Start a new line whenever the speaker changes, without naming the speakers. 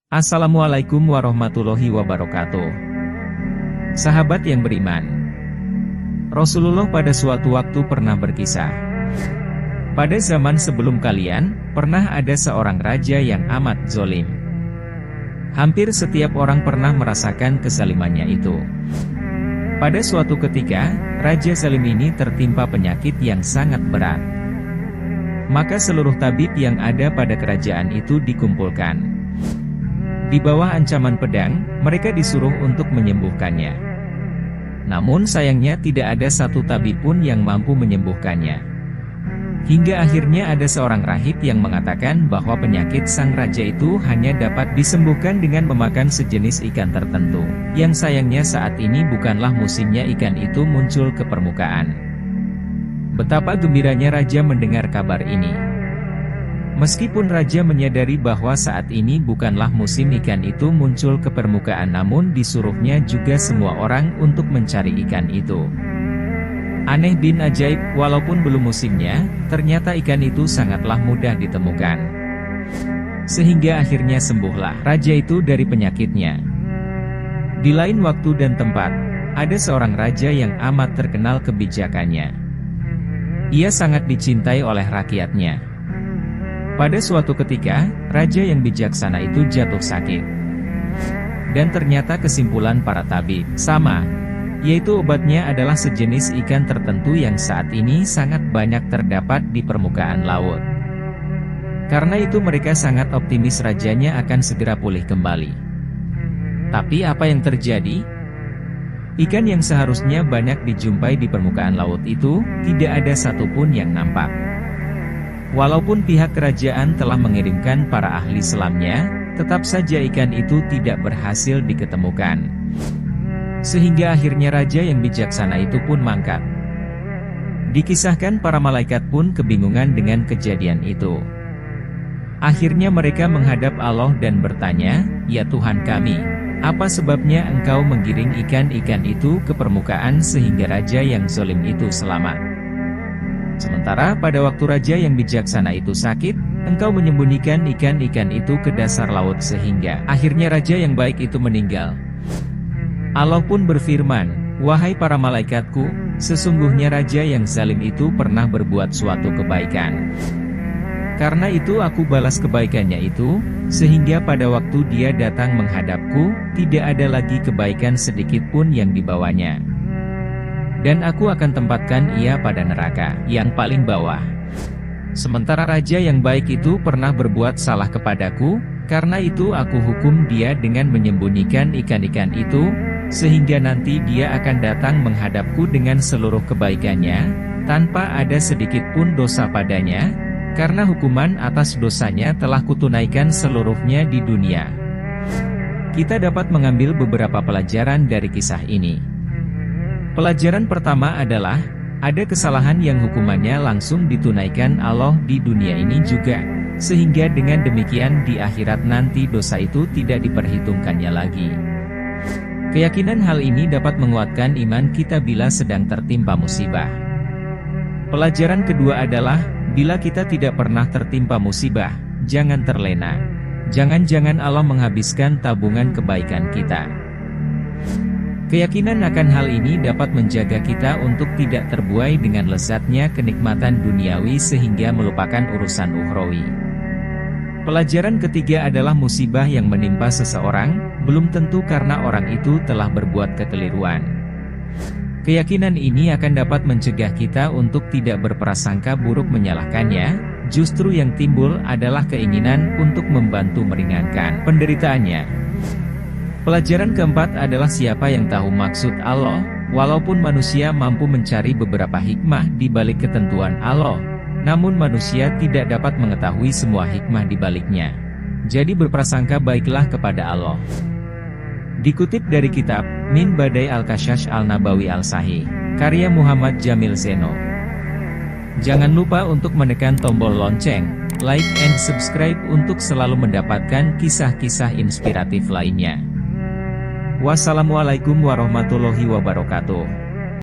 Assalamualaikum warahmatullahi wabarakatuh. Sahabat yang beriman, Rasulullah pada suatu waktu pernah berkisah. Pada zaman sebelum kalian, pernah ada seorang raja yang amat zolim. Hampir setiap orang pernah merasakan kezalimannya itu. Pada suatu ketika, Raja Zalim ini tertimpa penyakit yang sangat berat. Maka seluruh tabib yang ada pada kerajaan itu dikumpulkan. Di bawah ancaman pedang, mereka disuruh untuk menyembuhkannya. Namun sayangnya tidak ada satu tabib pun yang mampu menyembuhkannya. Hingga akhirnya ada seorang rahib yang mengatakan bahwa penyakit sang raja itu hanya dapat disembuhkan dengan memakan sejenis ikan tertentu. Yang sayangnya saat ini bukanlah musimnya ikan itu muncul ke permukaan. Betapa gembiranya raja mendengar kabar ini. Meskipun raja menyadari bahwa saat ini bukanlah musim ikan itu muncul ke permukaan, namun disuruhnya juga semua orang untuk mencari ikan itu. Aneh bin ajaib, walaupun belum musimnya, ternyata ikan itu sangatlah mudah ditemukan. Sehingga akhirnya sembuhlah raja itu dari penyakitnya. Di lain waktu dan tempat, ada seorang raja yang amat terkenal kebijakannya. Ia sangat dicintai oleh rakyatnya. Pada suatu ketika, raja yang bijaksana itu jatuh sakit. Dan ternyata kesimpulan para tabib sama, yaitu obatnya adalah sejenis ikan tertentu yang saat ini sangat banyak terdapat di permukaan laut. Karena itu mereka sangat optimis rajanya akan segera pulih kembali. Tapi apa yang terjadi? Ikan yang seharusnya banyak dijumpai di permukaan laut itu, tidak ada satupun yang nampak. Walaupun pihak kerajaan telah mengirimkan para ahli selamnya, tetap saja ikan itu tidak berhasil diketemukan. Sehingga akhirnya raja yang bijaksana itu pun mangkat. Dikisahkan para malaikat pun kebingungan dengan kejadian itu. Akhirnya mereka menghadap Allah dan bertanya, "Ya Tuhan kami, apa sebabnya engkau menggiring ikan-ikan itu ke permukaan sehingga raja yang zalim itu selamat? Sementara pada waktu raja yang bijaksana itu sakit, engkau menyembunyikan ikan-ikan itu ke dasar laut sehingga akhirnya raja yang baik itu meninggal." Allah pun berfirman, "Wahai para malaikatku, sesungguhnya raja yang zalim itu pernah berbuat suatu kebaikan. Karena itu aku balas kebaikannya itu, sehingga pada waktu dia datang menghadapku, tidak ada lagi kebaikan sedikit pun yang dibawanya. Dan aku akan tempatkan ia pada neraka yang paling bawah. Sementara raja yang baik itu pernah berbuat salah kepadaku, karena itu aku hukum dia dengan menyembunyikan ikan-ikan itu, sehingga nanti dia akan datang menghadapku dengan seluruh kebaikannya, tanpa ada sedikit pun dosa padanya, karena hukuman atas dosanya telah kutunaikan seluruhnya di dunia." Kita dapat mengambil beberapa pelajaran dari kisah ini. Pelajaran pertama adalah, ada kesalahan yang hukumannya langsung ditunaikan Allah di dunia ini juga, sehingga dengan demikian di akhirat nanti dosa itu tidak diperhitungkannya lagi. Keyakinan hal ini dapat menguatkan iman kita bila sedang tertimpa musibah. Pelajaran kedua adalah, bila kita tidak pernah tertimpa musibah, jangan terlena. Jangan-jangan Allah menghabiskan tabungan kebaikan kita. Keyakinan akan hal ini dapat menjaga kita untuk tidak terbuai dengan lezatnya kenikmatan duniawi sehingga melupakan urusan ukhrawi. Pelajaran ketiga adalah musibah yang menimpa seseorang, belum tentu karena orang itu telah berbuat kekeliruan. Keyakinan ini akan dapat mencegah kita untuk tidak berprasangka buruk menyalahkannya, justru yang timbul adalah keinginan untuk membantu meringankan penderitaannya. Pelajaran keempat adalah siapa yang tahu maksud Allah, walaupun manusia mampu mencari beberapa hikmah di balik ketentuan Allah, namun manusia tidak dapat mengetahui semua hikmah di baliknya. Jadi berprasangka baiklah kepada Allah. Dikutip dari kitab Min Badai Al-Kashash Al-Nabawi Al-Sahih, karya Muhammad Jamil Seno. Jangan lupa untuk menekan tombol lonceng, like and subscribe untuk selalu mendapatkan kisah-kisah inspiratif lainnya. Wassalamualaikum warahmatullahi wabarakatuh.